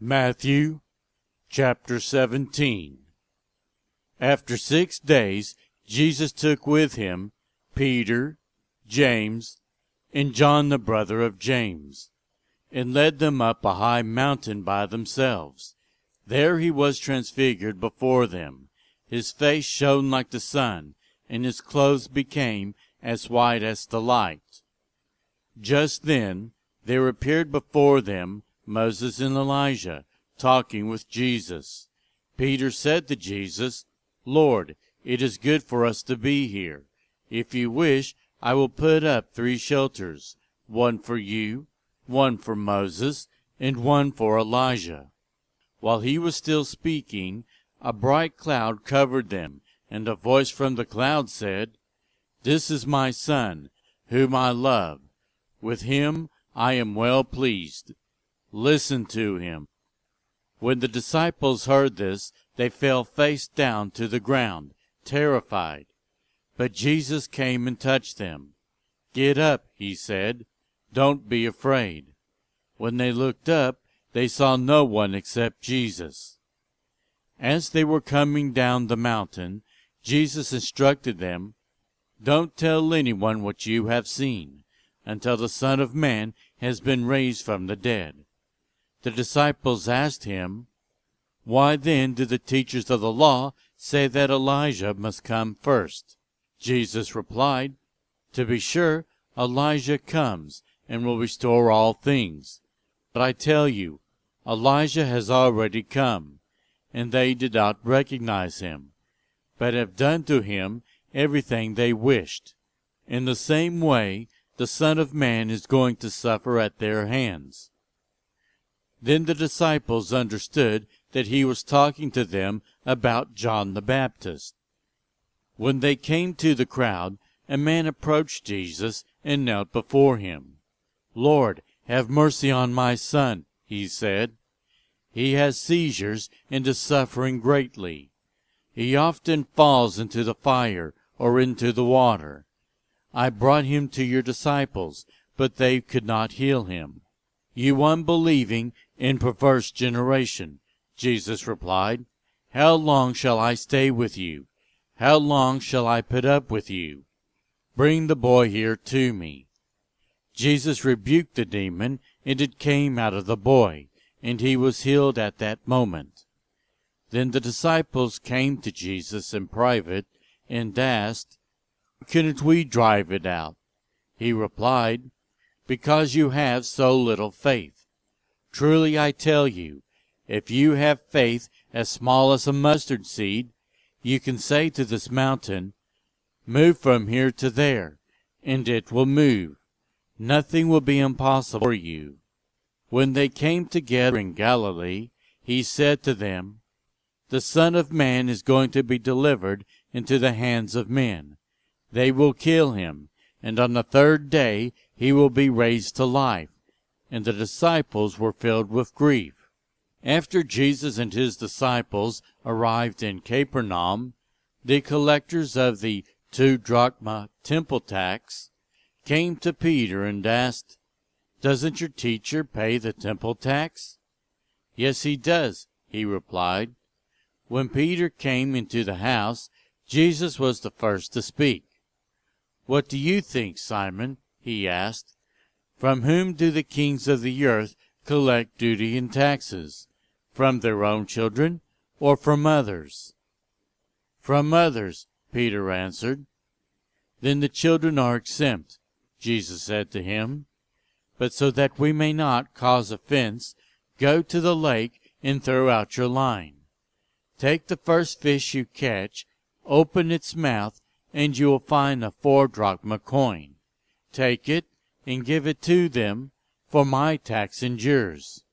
Matthew chapter 17. After 6 days, Jesus took with him Peter, James, and John the brother of James, and led them up a high mountain by themselves. There he was transfigured before them. His face shone like the sun, and his clothes became as white as the light. Just then there appeared before them Moses and Elijah, talking with Jesus. Peter said to Jesus, "Lord, it is good for us to be here. If you wish, I will put up 3 shelters, one for you, one for Moses, and one for Elijah." While he was still speaking, a bright cloud covered them, and a voice from the cloud said, "This is my Son, whom I love. With him I am well pleased. Listen to him." When the disciples heard this, they fell face down to the ground, terrified. But Jesus came and touched them. "Get up," he said. "Don't be afraid." When they looked up, they saw no one except Jesus. As they were coming down the mountain, Jesus instructed them, "Don't tell anyone what you have seen, until the Son of Man has been raised from the dead." The disciples asked him, "Why then do the teachers of the law say that Elijah must come first?" Jesus replied, "To be sure, Elijah comes and will restore all things. But I tell you, Elijah has already come, and they did not recognize him, but have done to him everything they wished. In the same way, the Son of Man is going to suffer at their hands." Then the disciples understood that he was talking to them about John the Baptist. When they came to the crowd, a man approached Jesus and knelt before him. "Lord, have mercy on my son," he said. "He has seizures and is suffering greatly. He often falls into the fire or into the water. I brought him to your disciples, but they could not heal him." "You unbelieving and perverse generation," Jesus replied, "how long shall I stay with you? How long shall I put up with you? Bring the boy here to me." Jesus rebuked the demon, and it came out of the boy, and he was healed at that moment. Then the disciples came to Jesus in private and asked, "Couldn't we drive it out?" He replied, "Because you have so little faith. Truly I tell you, if you have faith as small as a mustard seed, you can say to this mountain, 'Move from here to there,' and it will move. Nothing will be impossible for you." When they came together in Galilee, he said to them, "The Son of Man is going to be delivered into the hands of men. They will kill him, and on the 3rd day he will be raised to life." And the disciples were filled with grief. After Jesus and his disciples arrived in Capernaum, the collectors of the 2 drachma temple tax came to Peter and asked, "Doesn't your teacher pay the temple tax?" "Yes, he does," he replied. When Peter came into the house, Jesus was the first to speak. "What do you think, Simon?" he asked. "From whom do the kings of the earth collect duty and taxes? From their own children, or from others?" "From others," Peter answered. "Then the children are exempt," Jesus said to him. "But so that we may not cause offense, go to the lake and throw out your line. Take the first fish you catch, open its mouth, and you will find a 4 drachma coin. Take it and give it to them for my tax and yours."